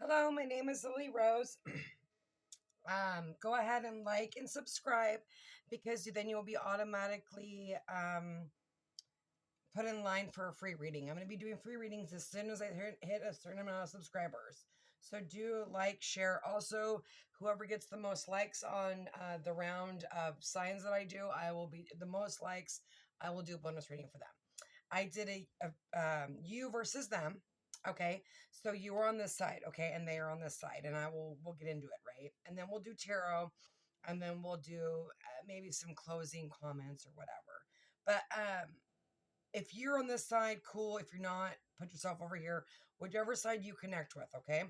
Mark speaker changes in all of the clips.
Speaker 1: Hello, my name is Lily Rose. Go ahead and like and subscribe because then you'll be automatically put in line for a free reading. I'm going to be doing free readings as soon as I hit a certain amount of subscribers. So do like, share. Also, whoever gets the most likes on the round of signs that I do, I will be the most likes. I will do a bonus reading for them. I did a you versus them. Okay, so you are on this side, okay, and they are on this side, and we'll get into it, right? And then we'll do tarot, and then we'll do maybe some closing comments or whatever. But if you're on this side, cool. If you're not, put yourself over here, whichever side you connect with, okay?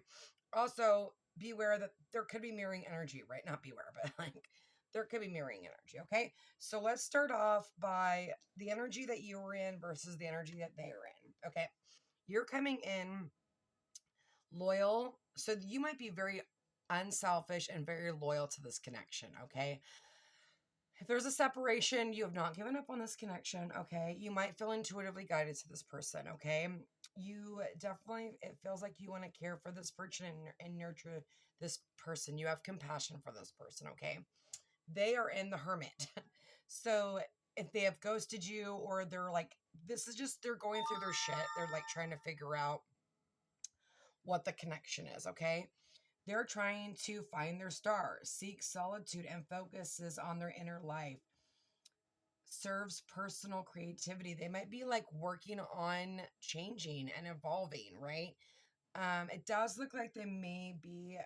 Speaker 1: Also, beware that there could be mirroring energy, right? Not beware, but like there could be mirroring energy, okay? So let's start off by the energy that you were in versus the energy that they are in, okay? You're coming in loyal, so you might be very unselfish and very loyal to this connection, okay? If there's a separation, you have not given up on this connection, okay? You might feel intuitively guided to this person, okay? You definitely, it feels like you want to care for this person and nurture this person. You have compassion for this person, okay? They are in the hermit. So if they have ghosted you or they're like, this is just, they're going through their shit. They're like trying to figure out what the connection is, okay? They're trying to find their star, seek solitude, and focuses on their inner life. Serves personal creativity. They might be like working on changing and evolving, right? It does look like they may be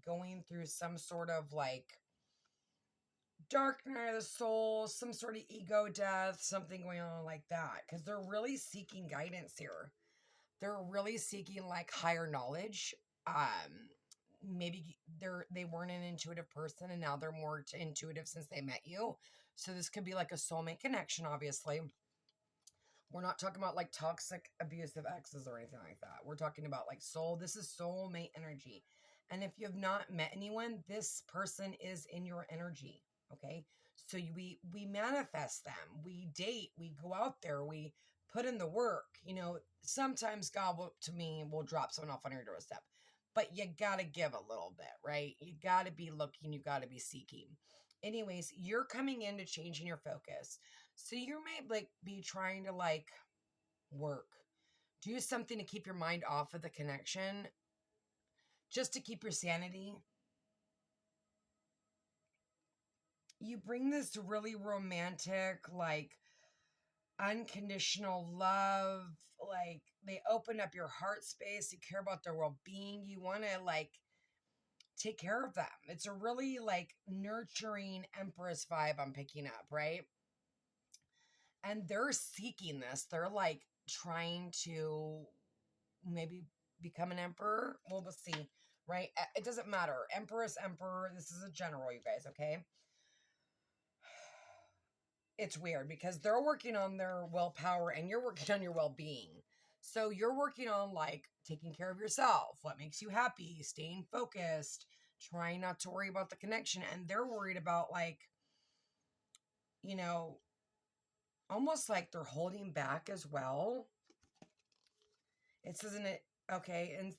Speaker 1: going through some sort of like dark night of the soul, some sort of ego death, something going on like that, because they're really seeking guidance here. They're really seeking like higher knowledge. Maybe they weren't an intuitive person and now they're more intuitive since they met you. So this could be like a soulmate connection, obviously. We're not talking about like toxic abusive exes or anything like that. We're talking about like soul. This is soulmate energy. And if you have not met anyone, this person is in your energy. Okay. So we manifest them. We date, we go out there, we put in the work. You know, sometimes God will drop someone off on your doorstep. But you gotta give a little bit, right? You gotta be looking, you gotta be seeking. Anyways, you're coming in to changing your focus. So you may like be trying to like work, do something to keep your mind off of the connection, just to keep your sanity. You bring this really romantic, like unconditional love, like they open up your heart space, you care about their well-being, you want to like take care of them. It's a really like nurturing empress vibe I'm picking up, right? And they're seeking this. They're like trying to maybe become an emperor. Well, we'll see, right? It doesn't matter. Empress, emperor, this is a general, you guys, okay? It's weird because they're working on their willpower and you're working on your well-being. So you're working on like taking care of yourself, what makes you happy, staying focused, trying not to worry about the connection. And they're worried about like, you know, almost like they're holding back as well. It says in it, okay, and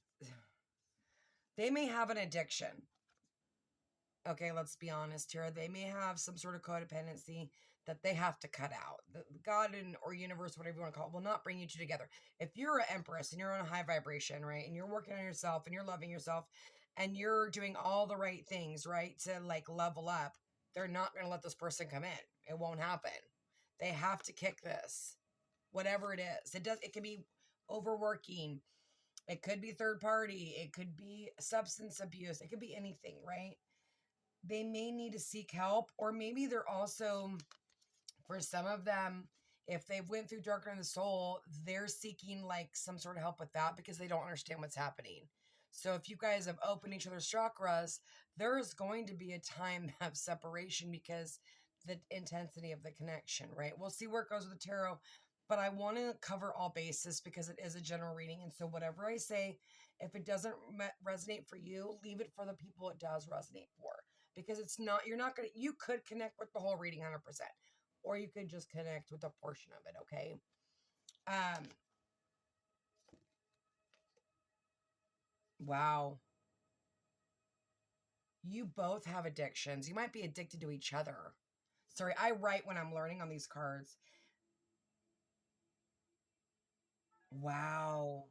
Speaker 1: they may have an addiction. Okay, let's be honest here. They may have some sort of codependency that they have to cut out. God or universe, whatever you want to call it, will not bring you two together. If you're an empress and you're on a high vibration, right, and you're working on yourself and you're loving yourself and you're doing all the right things, right, to like level up, they're not going to let this person come in. It won't happen. They have to kick this, whatever it is. It can be overworking. It could be third party. It could be substance abuse. It could be anything, right? They may need to seek help, or maybe they're also, for some of them, if they've went through dark night of the soul, they're seeking like some sort of help with that because they don't understand what's happening. So if you guys have opened each other's chakras, there is going to be a time of separation because the intensity of the connection, right? We'll see where it goes with the tarot, but I want to cover all bases because it is a general reading. And so whatever I say, if it doesn't resonate for you, leave it for the people it does resonate for. Because it's not, you're not going to, you could connect with the whole reading 100%, or you could just connect with a portion of it, okay? Wow. You both have addictions. You might be addicted to each other. Sorry, I write when I'm learning on these cards. Wow.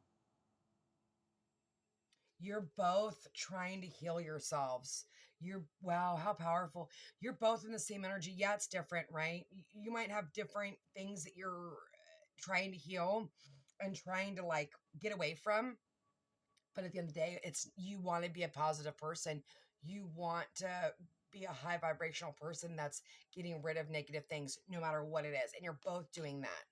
Speaker 1: You're both trying to heal yourselves. Wow, how powerful. You're both in the same energy. Yeah, it's different, right? You might have different things that you're trying to heal and trying to like get away from. But at the end of the day, it's you want to be a positive person. You want to be a high vibrational person that's getting rid of negative things no matter what it is. And you're both doing that.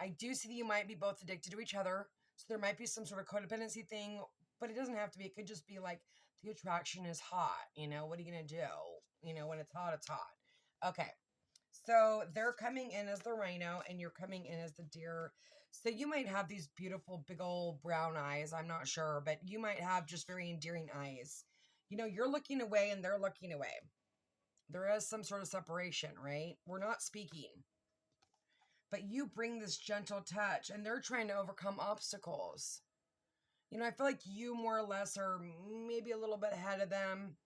Speaker 1: I do see that you might be both addicted to each other. So there might be some sort of codependency thing, but it doesn't have to be. It could just be like the attraction is hot. What are you going to do? When it's hot, it's hot. Okay. So they're coming in as the rhino and you're coming in as the deer. So you might have these beautiful big old brown eyes. I'm not sure, but you might have just very endearing eyes. You're looking away and they're looking away. There is some sort of separation, right? We're not speaking. But you bring this gentle touch and they're trying to overcome obstacles. I feel like you more or less are maybe a little bit ahead of them.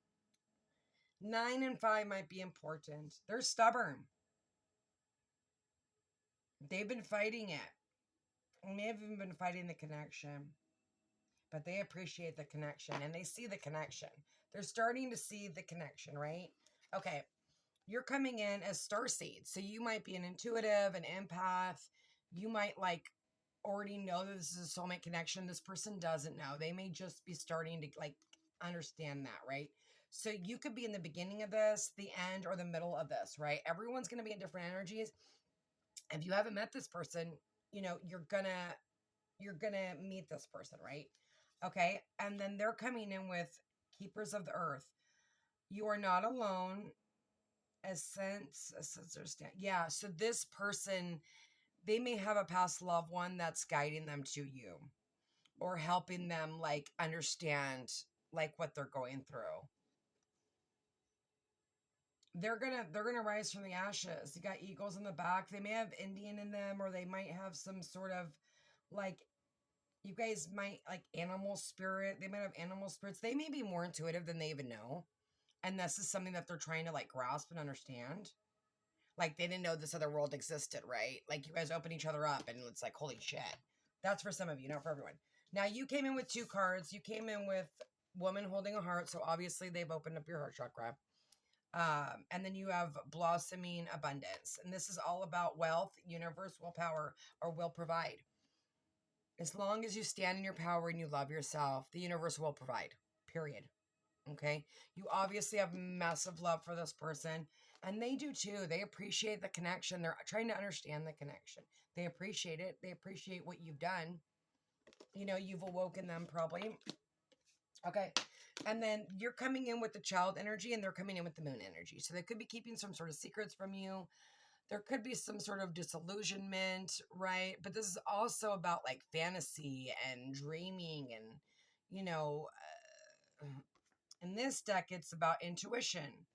Speaker 1: 9 and 5 might be important. They're stubborn. They've been fighting it. May have even been fighting the connection, but they appreciate the connection and they see the connection. They're starting to see the connection, right? Okay, you're coming in as starseed, so you might be an intuitive, an empath. You might like already know that this is a soulmate connection. This person doesn't know. They may just be starting to like understand that, right? So you could be in the beginning of this, the end, or the middle of this, right? Everyone's going to be in different energies. If you haven't met this person, you're gonna meet this person, right? Okay, and then they're coming in with keepers of the earth. You are not alone. Yeah. So this person, they may have a past loved one that's guiding them to you, or helping them like understand like what they're going through. They're gonna rise from the ashes. You got eagles in the back. They may have Indian in them, or they might have some sort of like you guys might like animal spirit. They might have animal spirits. They may be more intuitive than they even know. And this is something that they're trying to like grasp and understand. Like they didn't know this other world existed, right? Like you guys open each other up and it's like, holy shit. That's for some of you, not for everyone. Now you came in with 2 cards. You came in with woman holding a heart. So obviously they've opened up your heart chakra. And then you have blossoming abundance. And this is all about wealth, universe, willpower, or will provide. As long as you stand in your power and you love yourself, the universe will provide, period. Okay. You obviously have massive love for this person, and they do too. They appreciate the connection. They're trying to understand the connection. They appreciate it. They appreciate what you've done. You've awoken them probably. Okay. And then you're coming in with the child energy and they're coming in with the moon energy. So they could be keeping some sort of secrets from you. There could be some sort of disillusionment, right? But this is also about like fantasy and dreaming and, in this deck, it's about intuition,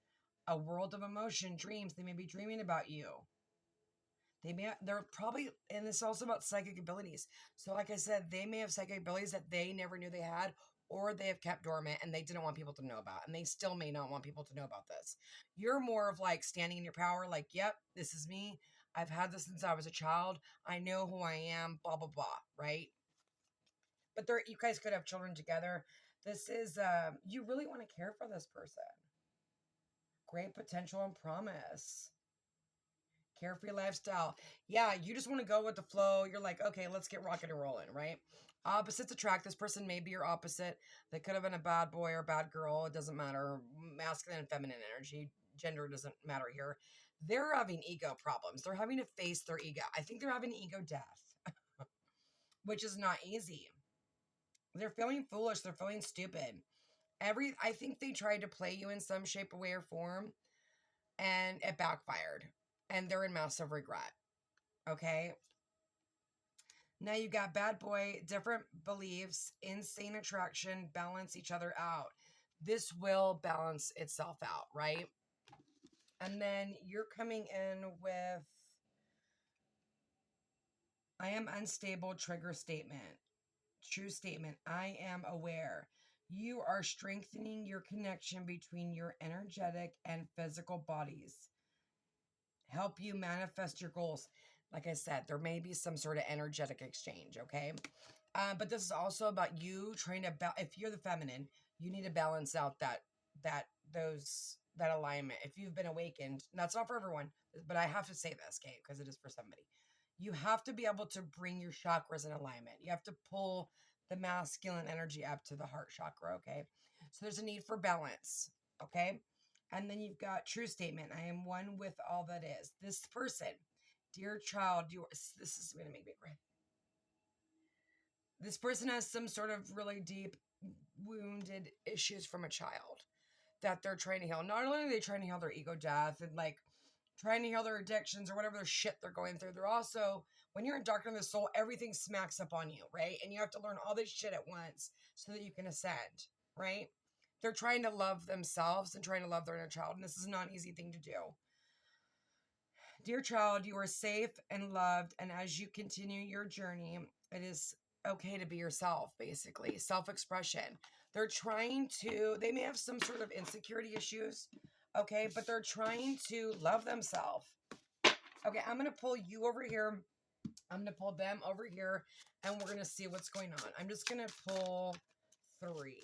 Speaker 1: a world of emotion, dreams. They may be dreaming about you. They're probably, and it's also about psychic abilities. So like I said, they may have psychic abilities that they never knew they had, or they have kept dormant and they didn't want people to know about. And they still may not want people to know about this. You're more of like standing in your power, like, yep, this is me. I've had this since I was a child. I know who I am, blah, blah, blah, right? But you guys could have children together. This is, you really want to care for this person. Great potential and promise. Carefree lifestyle. Yeah, you just want to go with the flow. You're like, okay, let's get rocking and rolling, right? Opposites attract. This person may be your opposite. They could have been a bad boy or a bad girl. It doesn't matter. Masculine and feminine energy. Gender doesn't matter here. They're having ego problems. They're having to face their ego. I think they're having ego death, which is not easy. They're feeling foolish. They're feeling stupid. I think they tried to play you in some shape, way, or form, and it backfired. And they're in massive regret. Okay. Now you got bad boy, different beliefs, insane attraction, balance each other out. This will balance itself out, right? And then you're coming in with, I am unstable, trigger statement. True statement. I am aware. You are strengthening your connection between your energetic and physical bodies. Help you manifest your goals. Like I said, there may be some sort of energetic exchange, okay? But this is also about you trying to, if you're the feminine, you need to balance out that alignment. If you've been awakened, and that's not for everyone, but I have to say this, okay, because it is for somebody. You have to be able to bring your chakras in alignment. You have to pull the masculine energy up to the heart chakra, okay? So there's a need for balance, okay? And then you've got true statement. I am one with all that is. This person, dear child, this is going to make me cry. This person has some sort of really deep wounded issues from a child that they're trying to heal. Not only are they trying to heal their ego death and like trying to heal their addictions or whatever their shit they're going through, they're also, when you're in darkness of the soul, everything smacks up on you, right? And you have to learn all this shit at once so that you can ascend, right? They're trying to love themselves and trying to love their inner child, and this is not an easy thing to do. Dear child, you are safe and loved, and as you continue your journey, it is okay to be yourself, basically. Self-expression. They may have some sort of insecurity issues, okay, but they're trying to love themselves. Okay, I'm going to pull you over here. I'm going to pull them over here, and we're going to see what's going on. I'm just going to pull 3.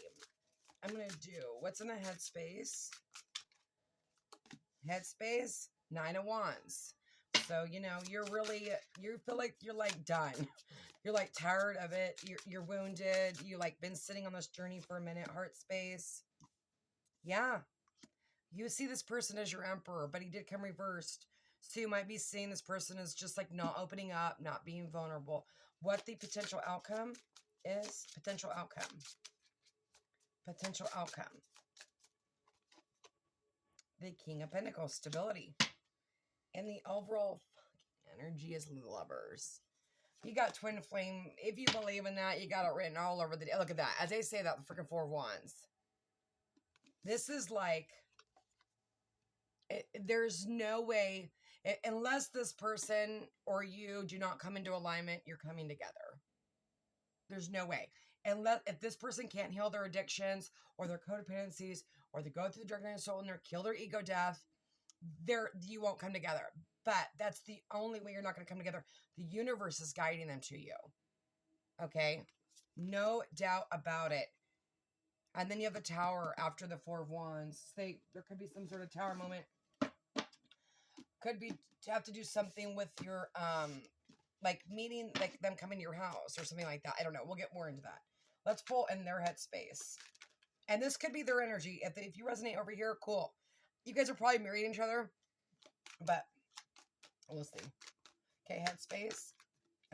Speaker 1: I'm going to do what's in the headspace. Headspace, 9 of Wands. So, you feel like you're like done. You're like tired of it. You're wounded. You like been sitting on this journey for a minute. Heart space. Yeah. You see this person as your emperor, but he did come reversed. So you might be seeing this person as just like not opening up, not being vulnerable. What the potential outcome is? Potential outcome. Potential outcome. The King of Pentacles, stability. And the overall energy is lovers. You got twin flame. If you believe in that, you got it written all over the... Look at that. As they say that, the freaking 4 of Wands. This is like... there's no way... unless this person or you do not come into alignment, you're coming together. There's no way. If this person can't heal their addictions or their codependencies or they go through the dark night of soul and kill their ego death, you won't come together. But that's the only way you're not going to come together. The universe is guiding them to you. Okay? No doubt about it. And then you have the Tower after the 4 of Wands. There could be some sort of Tower moment. Could be have to do something with your, like meeting, like them coming to your house or something like that. I don't know. We'll get more into that. Let's pull in their headspace. And this could be their energy. If you resonate over here, cool. You guys are probably married each other, but we'll see. Okay, headspace.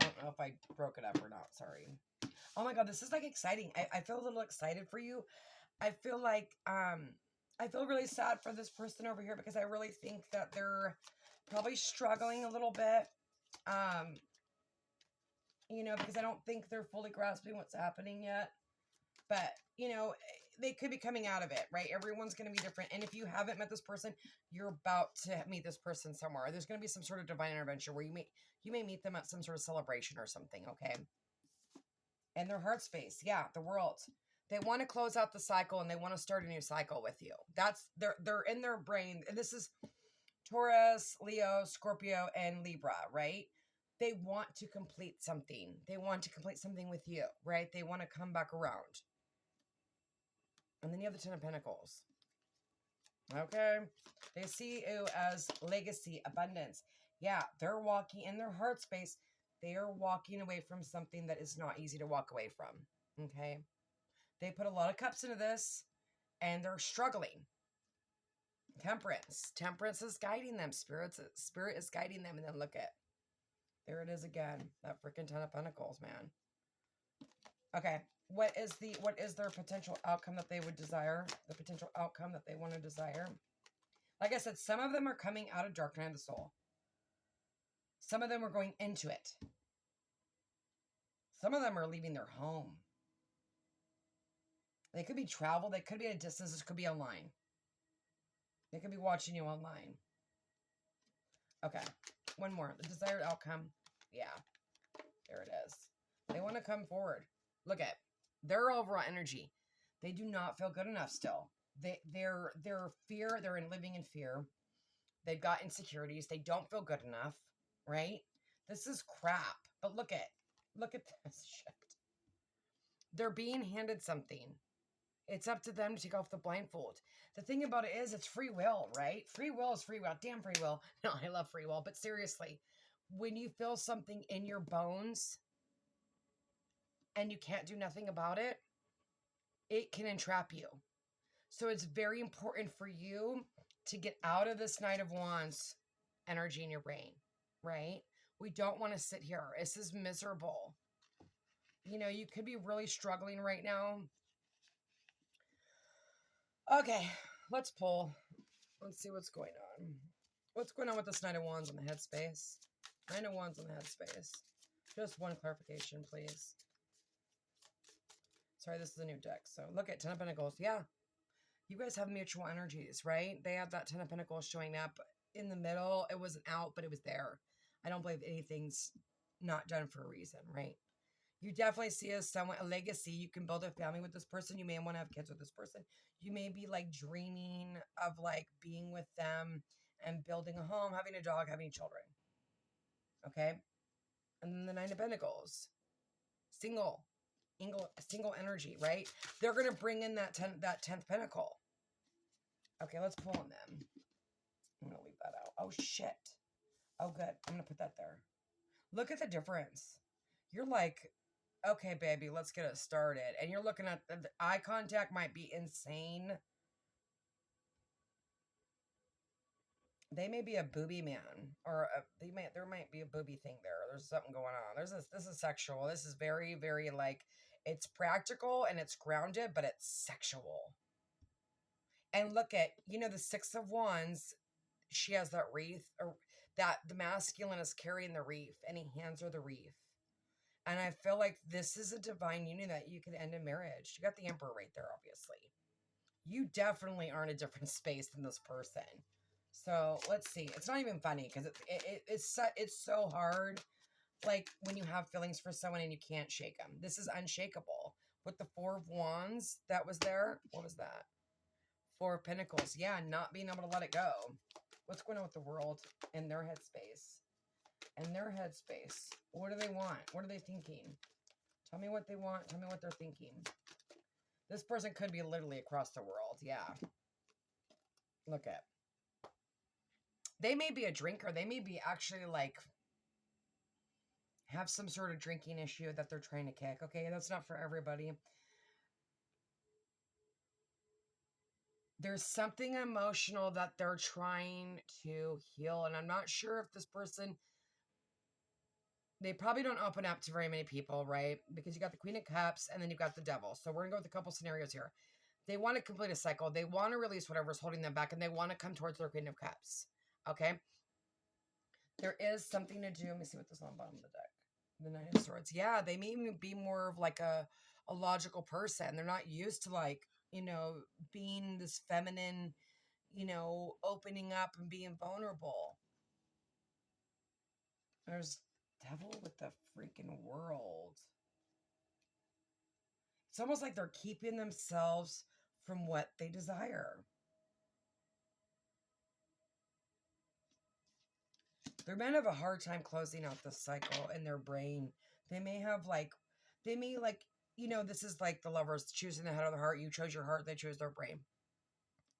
Speaker 1: I don't know if I broke it up or not. Sorry. Oh my God, this is like exciting. I feel a little excited for you. I feel like, I feel really sad for this person over here because I really think that they're probably struggling a little bit. Because I don't think they're fully grasping what's happening yet. But, they could be coming out of it, right? Everyone's going to be different. And if you haven't met this person, you're about to meet this person somewhere. There's going to be some sort of divine intervention where you may meet them at some sort of celebration or something, okay? And their heart space, yeah, the world. They want to close out the cycle and they want to start a new cycle with you. They're in their brain. And this is Taurus, Leo, Scorpio, and Libra, right? They want to complete something. They want to complete something with you, right? They want to come back around. And then you have the 10 of Pentacles. Okay. They see you as legacy, abundance. Yeah, they're walking in their heart space. They are walking away from something that is not easy to walk away from. Okay. They put a lot of cups into this and they're struggling. Temperance. Temperance is guiding them. Spirit is guiding them. And then look at, there it is again. That freaking 10 of Pentacles, man. Okay. What is their potential outcome that they would desire? The potential outcome that they want to desire? Like I said, some of them are coming out of dark night of the soul. Some of them are going into it. Some of them are leaving their home. They could be travel. They could be at a distance. This could be online. They could be watching you online. Okay. One more. The desired outcome. Yeah. There it is. They want to come forward. Look at their overall energy. They do not feel good enough still. They're fear, they're in living in fear. They've got insecurities. They don't feel good enough, right? This is crap. But look at this shit. They're being handed something. It's up to them to take off the blindfold. The thing about it is, it's free will, right? Free will is free will. Damn free will. No, I love free will. But seriously, when you feel something in your bones and you can't do nothing about it, it can entrap you. So it's very important for you to get out of this Knight of Wands energy in your brain, right? We don't want to sit here. This is miserable. You know, you could be really struggling right now. Okay, let's pull. Let's see what's going on. What's going on with this Knight of Wands in the headspace? Knight of Wands in the headspace. Just one clarification, please. Sorry, this is a new deck. So look at Ten of Pentacles. Yeah. You guys have mutual energies, right? They have that Ten of Pentacles showing up in the middle. It wasn't out, but it was there. I don't believe anything's not done for a reason, right? You definitely see as someone, a legacy. You can build a family with this person. You may want to have kids with this person. You may be like dreaming of like being with them and building a home, having a dog, having children. Okay? And then the Nine of Pentacles. Single energy, right? They're going to bring in that 10th pentacle. Okay, let's pull on them. I'm going to leave that out. Oh, shit. Oh, good. I'm going to put that there. Look at the difference. You're like, okay, baby, let's get it started. And you're looking at the eye contact might be insane. They may be a booby man, or there might be a booby thing there. There's something going on. This is sexual. This is very, very like, it's practical and it's grounded, but it's sexual. And look at, you know, the Six of Wands, she has that wreath, or that the masculine is carrying the wreath, and he hands her the wreath. And I feel like this is a divine union that you could end in marriage. You got the Emperor right there, obviously. You definitely are in a different space than this person. So let's see. It's not even funny because it's so hard. Like when you have feelings for someone and you can't shake them. This is unshakable. With the Four of Wands that was there. What was that? Four of Pentacles. Yeah, not being able to let it go. What's going on with the world in their headspace? In their headspace. What do they want? What are they thinking? Tell me what they want. Tell me what they're thinking. This person could be literally across the world. Yeah. Look at. They may be a drinker. They may be actually like have some sort of drinking issue that they're trying to kick. Okay, that's not for everybody. There's something emotional that they're trying to heal. And I'm not sure if this person, they probably don't open up to very many people, right? Because you got the Queen of Cups and then you've got the Devil. So we're going to go with a couple scenarios here. They want to complete a cycle. They want to release whatever's holding them back and they want to come towards their Queen of Cups. Okay? There is something to do. Let me see what this is on the bottom of the deck. The Nine of Swords. Yeah, they may even be more of like a logical person. They're not used to like, you know, being this feminine, you know, opening up and being vulnerable. There's Devil with the freaking world. It's almost like they're keeping themselves from what they desire. They may have a hard time closing out the cycle in their brain. They may have like, you know, this is like the Lovers choosing the head of the heart. You chose your heart, they chose their brain.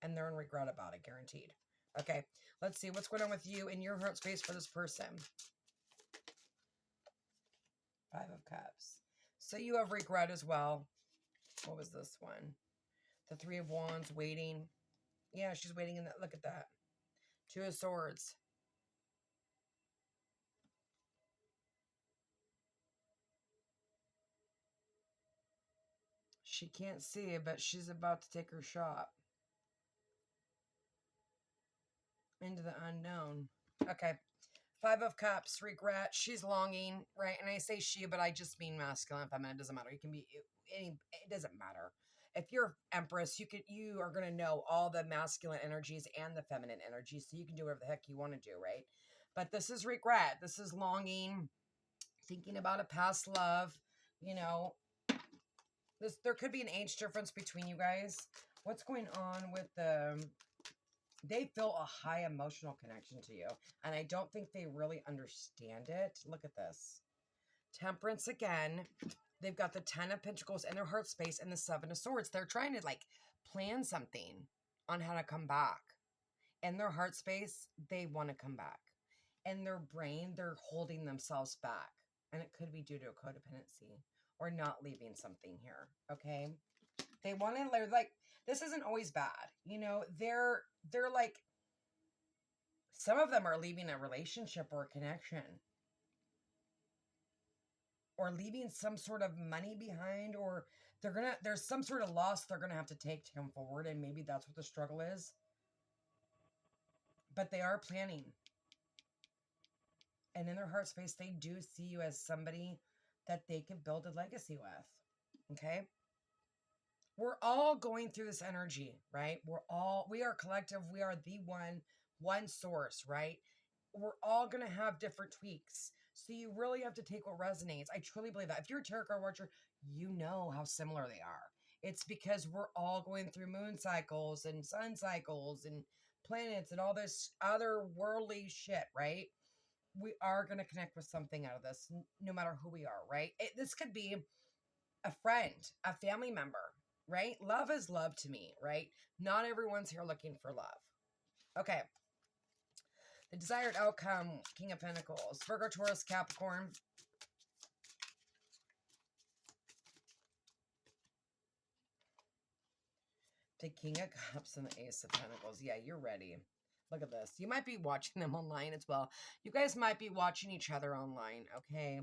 Speaker 1: And they're in regret about it, guaranteed. Okay, let's see what's going on with you in your heart space for this person. Five of Cups. So you have regret as well. What was this one? The Three of Wands, waiting. Yeah, she's waiting in that. Look at that. Two of Swords. She can't see it, but she's about to take her shot. Into the unknown. Okay. Five of Cups, regret. She's longing, right? And I say she, but I just mean masculine, feminine. It doesn't matter. You can be any. It doesn't matter. If you're Empress, you are gonna know all the masculine energies and the feminine energies, so you can do whatever the heck you want to do, right? But this is regret. This is longing, thinking about a past love. You know, There could be an age difference between you guys. What's going on with the... They feel a high emotional connection to you. And I don't think they really understand it. Look at this. Temperance again. They've got the 10 of Pentacles in their heart space and the 7 of Swords. They're trying to like plan something on how to come back. In their heart space, they want to come back. In their brain, they're holding themselves back. And it could be due to a codependency or not leaving something here. Okay. They want to, like, this isn't always bad. You know, they're like, some of them are leaving a relationship or a connection. Or leaving some sort of money behind, or there's some sort of loss they're gonna have to take to come forward, and maybe that's what the struggle is. But they are planning. And in their heart space, they do see you as somebody that they could build a legacy with. Okay? We're all going through this energy, right? We are collective. We are the one source, right? We're all going to have different tweaks. So you really have to take what resonates. I truly believe that. If you're a tarot card watcher, you know how similar they are. It's because we're all going through moon cycles and sun cycles and planets and all this other worldly shit, right? We are going to connect with something out of this, no matter who we are, right? This could be a friend, a family member, right? Love is love to me, right? Not everyone's here looking for love. Okay. The desired outcome, King of Pentacles, Virgo, Taurus, Capricorn. The King of Cups and the Ace of Pentacles. Yeah, you're ready. Look at this. You might be watching them online as well. You guys might be watching each other online, okay?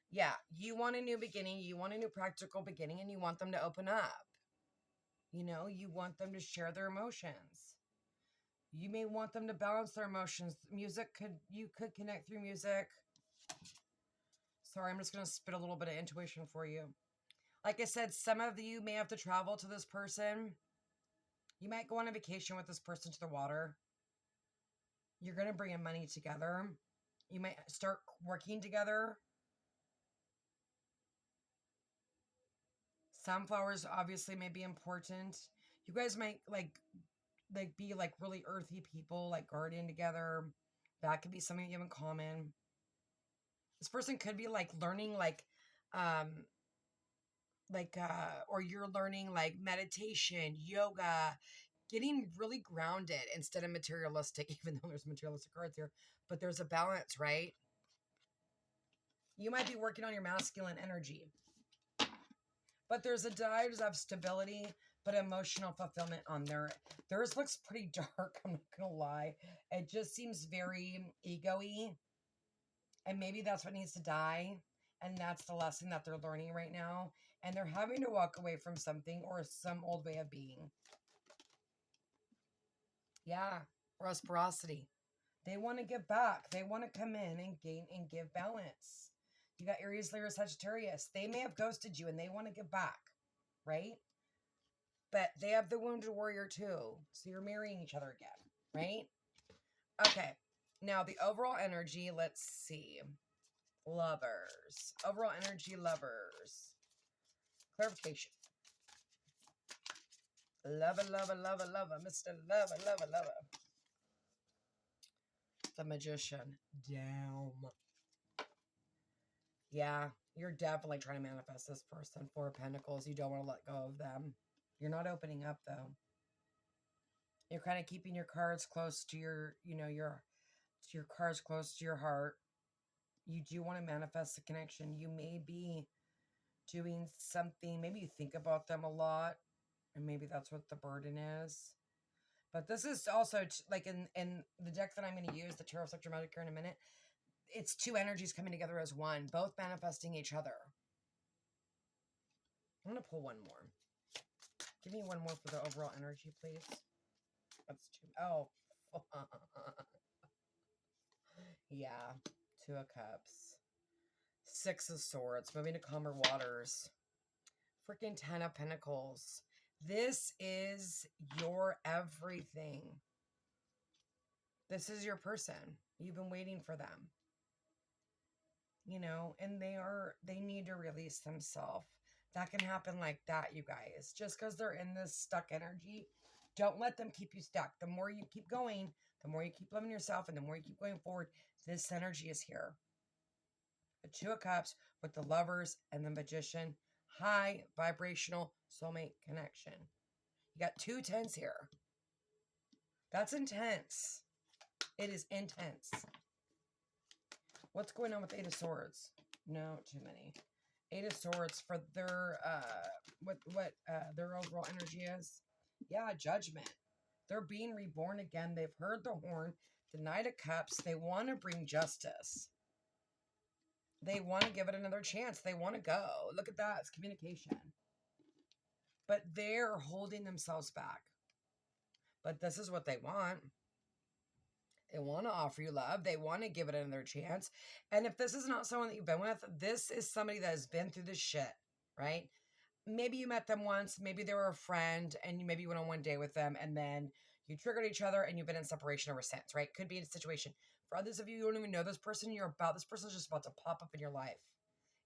Speaker 1: Yeah, you want a new beginning. You want a new practical beginning, and you want them to open up. You know, you want them to share their emotions. You may want them to balance their emotions. You could connect through music. Sorry, I'm just going to spit a little bit of intuition for you. Like I said, some of you may have to travel to this person. You might go on a vacation with this person to the water. You're going to bring in money together. You might start working together. Sunflowers obviously may be important. You guys might be like really earthy people, like gardening together. That could be something you have in common. This person could be like learning or you're learning like meditation, yoga, getting really grounded instead of materialistic, even though there's materialistic cards here, but there's a balance, right? You might be working on your masculine energy, but there's a desire to have stability, but emotional fulfillment on theirs looks pretty dark. I'm not gonna lie. It just seems very ego-y, and maybe that's what needs to die. And that's the lesson that they're learning right now. And they're having to walk away from something or some old way of being. Yeah, reciprocity. They want to give back. They want to come in and gain and give balance. You got Aries, Leo, Sagittarius. They may have ghosted you and they want to give back, right? But they have the wounded warrior too. So you're marrying each other again, right? Okay. Now the overall energy, let's see. Lovers. Overall energy, lovers. Clarification. Lover, lover, lover, lover. Mr. Lover, lover, lover. The Magician. Damn. Yeah, you're definitely trying to manifest this person. Four of Pentacles. You don't want to let go of them. You're not opening up, though. You're kind of keeping your cards close to your cards close to your heart. You do want to manifest a connection. You may be doing something. Maybe you think about them a lot, and maybe that's what the burden is. But this is also like in the deck that I'm going to use, the Tarot Sector Magic here in a minute. It's two energies coming together as one, both manifesting each other. I'm going to pull one more. Give me one more for the overall energy, please. That's two. Oh. Yeah. Two of Cups. Six of Swords. Moving to calmer waters. Freaking 10 of Pentacles. This is your everything. This is your person. You've been waiting for them. You know, and they need to release themselves. That can happen like that, you guys. Just because they're in this stuck energy, don't let them keep you stuck. The more you keep going, the more you keep loving yourself, and the more you keep going forward, this energy is here. The Two of Cups with the Lovers and the Magician. High vibrational soulmate connection. You got 2 10s here. That's intense. It is intense. What's going on with Eight of Swords? No, too many. Eight of Swords for their what their overall energy is. Yeah, Judgment. They're being reborn again. They've heard the horn. The Knight of Cups. They want to bring justice. They want to give it another chance. They want to go. Look at that. It's communication. But they're holding themselves back. But this is what they want. They want to offer you love. They want to give it another chance. And if this is not someone that you've been with, this is somebody that has been through this shit, right? Maybe you met them once. Maybe they were a friend and maybe you went on one day with them and then you triggered each other and you've been in separation ever since, right? Could be in a situation. For others of you, you don't even know this person. This person's just about to pop up in your life.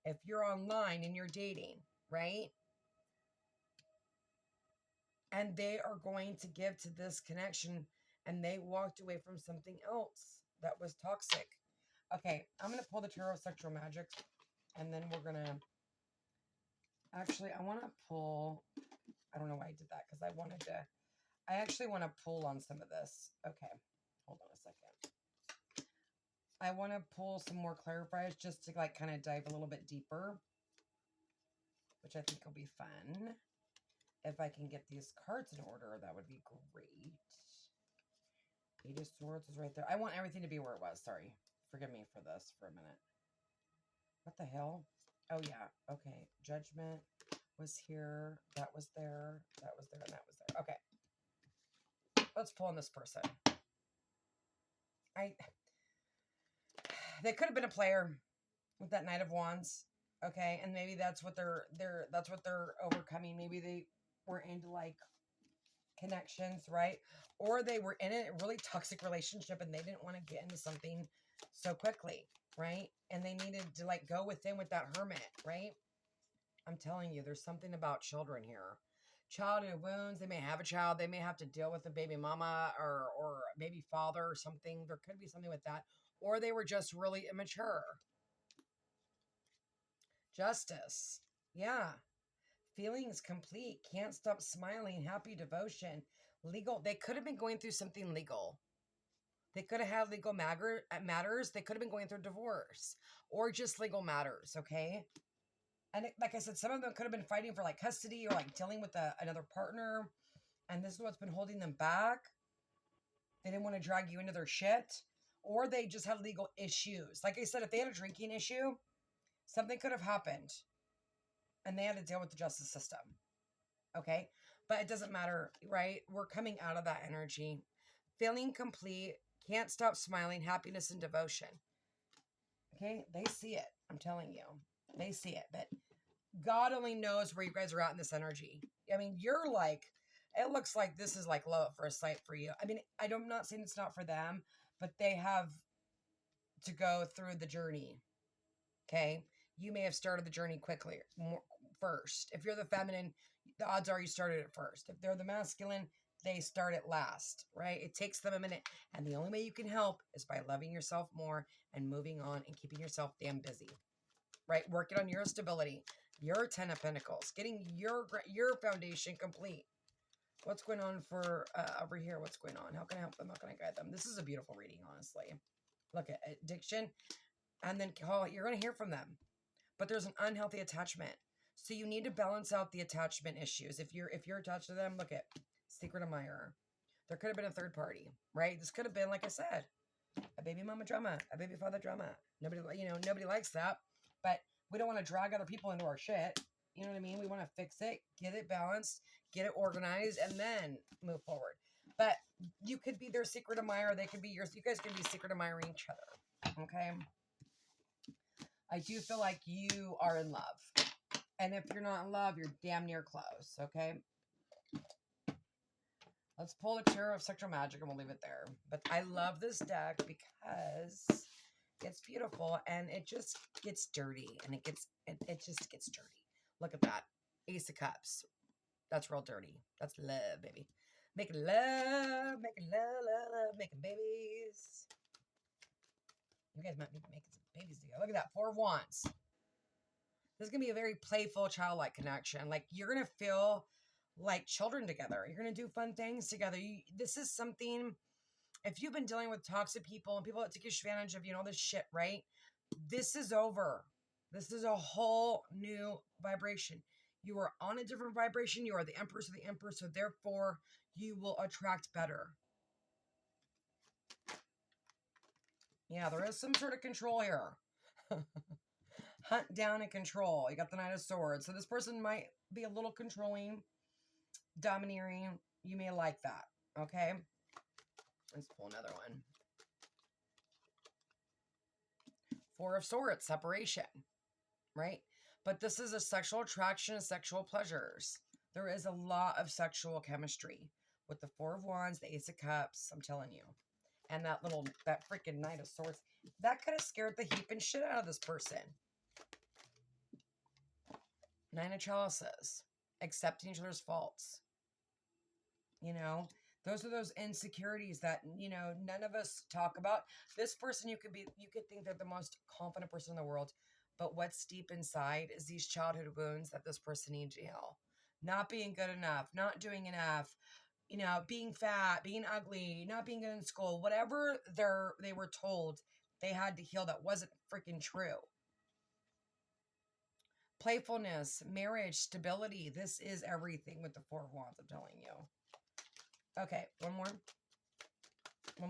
Speaker 1: If you're online and you're dating, right? And they are going to give to this connection and they walked away from something else that was toxic. Okay, I'm going to pull the Tarot of Sexual Magic and then we're going to... Actually, I want to pull... I don't know why I did that because I actually want to pull on some of this. Okay, hold on a second. I want to pull some more clarifiers just to like kind of dive a little bit deeper, which I think will be fun. If I can get these cards in order, that would be great. Eight of Swords is right there. I want everything to be where it was. Sorry. Forgive me for this for a minute. What the hell? Oh, yeah. Okay. Judgment was here. That was there. That was there. And that was there. Okay. Let's pull on this person. They could have been a player with that Knight of Wands. Okay. And maybe that's what they're overcoming. Maybe they were into like connections, right? Or they were in a really toxic relationship and they didn't want to get into something so quickly, right? And they needed to like go within with that hermit, right? I'm telling you, there's something about children here. Childhood wounds, they may have a child, they may have to deal with a baby mama or maybe father or something. There could be something with that. Or they were just really immature. Justice. Yeah. Feelings complete. Can't stop smiling. Happy devotion. Legal. They could have been going through something legal. They could have had legal matters. They could have been going through divorce or just legal matters. Okay. And like I said, some of them could have been fighting for like custody or like dealing with another partner. And this is what's been holding them back. They didn't want to drag you into their shit, or they just had legal issues. Like I said, if they had a drinking issue, something could have happened and they had to deal with the justice system. Okay. But it doesn't matter, right? We're coming out of that energy. Feeling complete. Can't stop smiling. Happiness and devotion. Okay. They see it. I'm telling you. They see it. But God only knows where you guys are at in this energy. I mean, you're like, it looks like this is like love at first sight for you. I mean, I'm not saying it's not for them, but they have to go through the journey. Okay. You may have started the journey quickly first. If you're the feminine, the odds are you started it first. If they're the masculine, they start it last, right? It takes them a minute. And the only way you can help is by loving yourself more and moving on and keeping yourself damn busy, right? Working on your stability, your 10 of Pentacles, getting your foundation complete. What's going on for over here? What's going on? How can I help them? How can I guide them? This is a beautiful reading, honestly. Look at addiction. And then you're going to hear from them. But there's an unhealthy attachment. So you need to balance out the attachment issues. If you're attached to them, look at secret admirer. There could have been a third party, right? This could have been, like I said, a baby mama drama, a baby father drama. Nobody likes that. But we don't want to drag other people into our shit. You know what I mean? We want to fix it, get it balanced, get it organized, and then move forward. But you could be their secret admirer. They could be yours. You guys can be secret admiring each other. Okay? I do feel like you are in love. And if you're not in love, you're damn near close. Okay? Let's pull the Tarot of Sexual Magic and we'll leave it there. But I love this deck because it's beautiful and it just gets dirty. And it just gets dirty. Look at that. Ace of Cups. That's real dirty. That's love, baby. Making love, making babies. You guys might be making some babies together. Look at that, 4 of Wands. This is going to be a very playful, childlike connection. Like, you're going to feel like children together. You're going to do fun things together. This is something, if you've been dealing with toxic people and people that take advantage of you and all this shit, right? This is over. This is a whole new vibration. You are on a different vibration. You are the Empress of the Emperor, so therefore you will attract better. Yeah, there is some sort of control here. Hunt down and control. You got the Knight of Swords. So this person might be a little controlling, domineering. You may like that. Okay? Let's pull another one. 4 of Swords, separation. Right? But this is a sexual attraction and sexual pleasures. There is a lot of sexual chemistry with the 4 of Wands, the Ace of Cups. I'm telling you. And that freaking Knight of Swords. That could have scared the heaping shit out of this person. 9 of Chalices. Accepting each other's faults. You know, those are those insecurities that, you know, none of us talk about. This person, you could think they're the most confident person in the world, but what's deep inside is these childhood wounds that this person needs to heal. Not being good enough, not doing enough, you know, being fat, being ugly, not being good in school, whatever they were told they had to heal that wasn't freaking true. Playfulness, marriage, stability. This is everything with the 4 of Wands, I'm telling you. Okay, one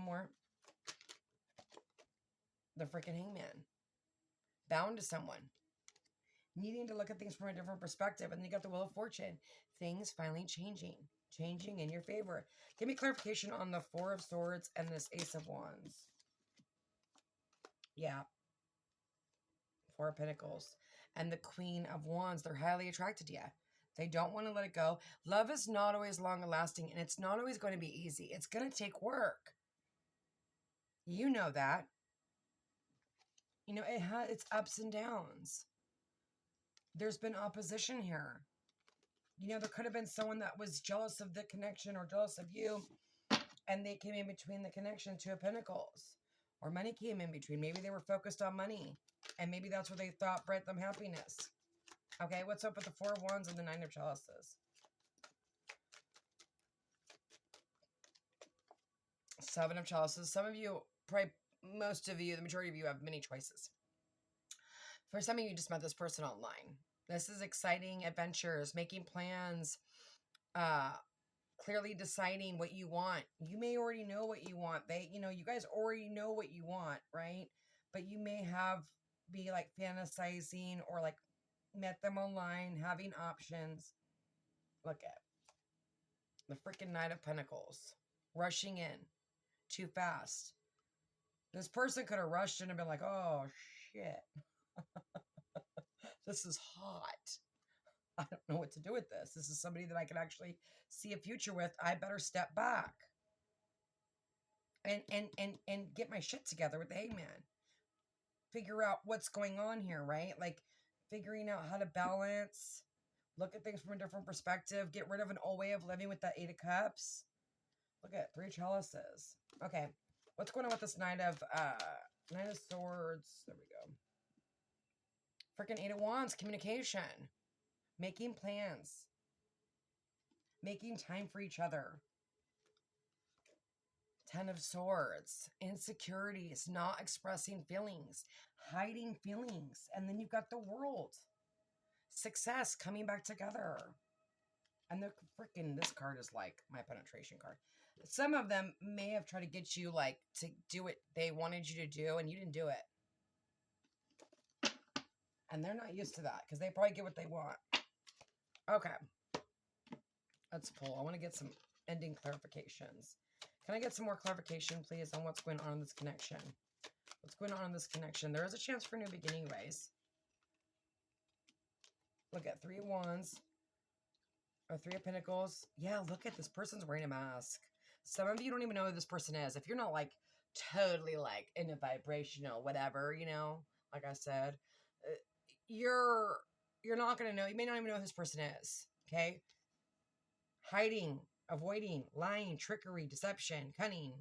Speaker 1: more. The freaking Hangman. Bound to someone. Needing to look at things from a different perspective. And then you got the Wheel of Fortune. Things finally changing. Changing in your favor. Give me clarification on the 4 of Swords and this Ace of Wands. Yeah. 4 of Pentacles. And the Queen of Wands. They're highly attracted to you. They don't want to let it go. Love is not always long-lasting, and it's not always going to be easy. It's going to take work. You know that. You know, it's ups and downs. There's been opposition here. You know, there could have been someone that was jealous of the connection or jealous of you, and they came in between the connection. 2 of Pentacles. Or money came in between. Maybe they were focused on money, and maybe that's what they thought brought them happiness. Okay, what's up with the 4 of Wands and the 9 of Chalices? 7 of Chalices. Some of you, probably most of you, the majority of you have many choices. For some of you, just met this person online. This is exciting adventures, making plans, clearly deciding what you want. You may already know what you want. You guys already know what you want, right? But you may be like fantasizing or like met them online, having options. Look at the freaking Knight of Pentacles. Rushing in too fast. This person could have rushed in and been like, oh, shit. This is hot. I don't know what to do with this. This is somebody that I can actually see a future with. I better step back and get my shit together with the Hangman. Figure out what's going on here, right? Like figuring out how to balance, look at things from a different perspective, get rid of an old way of living with that 8 of Cups. Look at 3 Chalices. Okay. What's going on with this Knight of Swords? There we go. Freaking 8 of Wands, communication. Making plans. Making time for each other. 10 of Swords. Insecurities. Not expressing feelings. Hiding feelings. And then you've got the World. Success. Coming back together. And this card is like my penetration card. Some of them may have tried to get you like to do what they wanted you to do and you didn't do it. And they're not used to that because they probably get what they want. Okay. Let's pull. I want to get some ending clarifications. Can I get some more clarification, please, on what's going on in this connection? What's going on in this connection? There is a chance for a new beginning, guys. Look at 3 of Wands. Or 3 of Pentacles. Yeah, look at this person's wearing a mask. Some of you don't even know who this person is. If you're not like totally like in a vibrational whatever, you know, like I said, you're not going to know. You may not even know who this person is. Okay. Hiding, avoiding, lying, trickery, deception, cunning,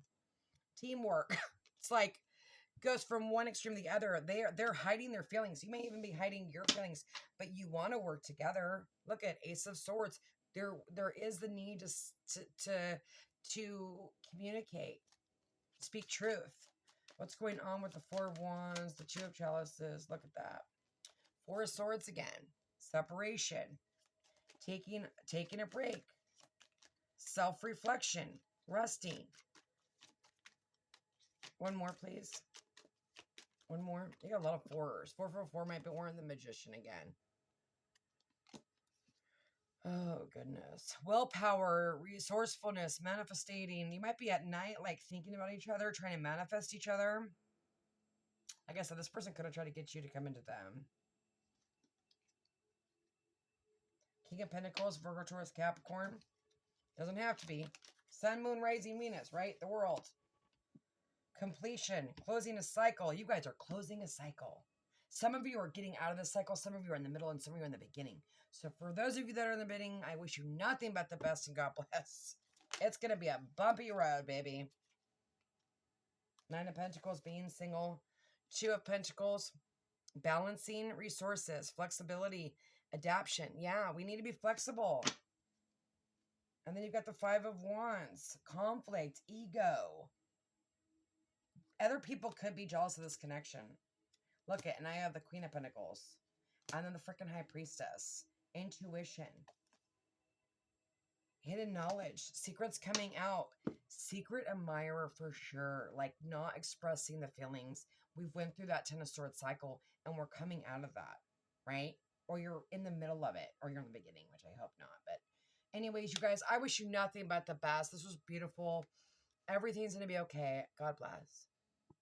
Speaker 1: teamwork. It's like, goes from one extreme to the other. They're hiding their feelings. You may even be hiding your feelings, but you want to work together. Look at Ace of Swords. There is the need to communicate, speak truth. What's going on with the Four of Wands, the Two of Chalices? Look at that. Four of Swords again. Separation. Taking a break. Self-reflection. Resting. One more, please. One more. You got a lot of fours. 444 might be wearing the Magician again. Oh, goodness. Willpower, resourcefulness, manifesting. You might be at night, like, thinking about each other, trying to manifest each other. Like I said, this person could have tried to get you to come into them. King of Pentacles, Virgo, Taurus, Capricorn. Doesn't have to be. Sun, Moon, Rising, Venus, right? The world. Completion. Closing a cycle. You guys are closing a cycle. Some of you are getting out of this cycle. Some of you are in the middle, and some of you are in the beginning. So for those of you that are in the beginning, I wish you nothing but the best, and God bless. It's going to be a bumpy road, baby. Nine of Pentacles, being single. Two of Pentacles, balancing resources, flexibility, adaptation. Yeah, we need to be flexible. And then you've got the Five of Wands, conflict, ego. Other people could be jealous of this connection. Look at, and I have the Queen of Pentacles. And then the freaking High Priestess. Intuition. Hidden knowledge. Secrets coming out. Secret admirer for sure. Like not expressing the feelings. We've went through that Ten of Swords cycle and we're coming out of that. Right? Or you're in the middle of it. Or you're in the beginning, which I hope not. But anyways, you guys, I wish you nothing but the best. This was beautiful. Everything's going to be okay. God bless.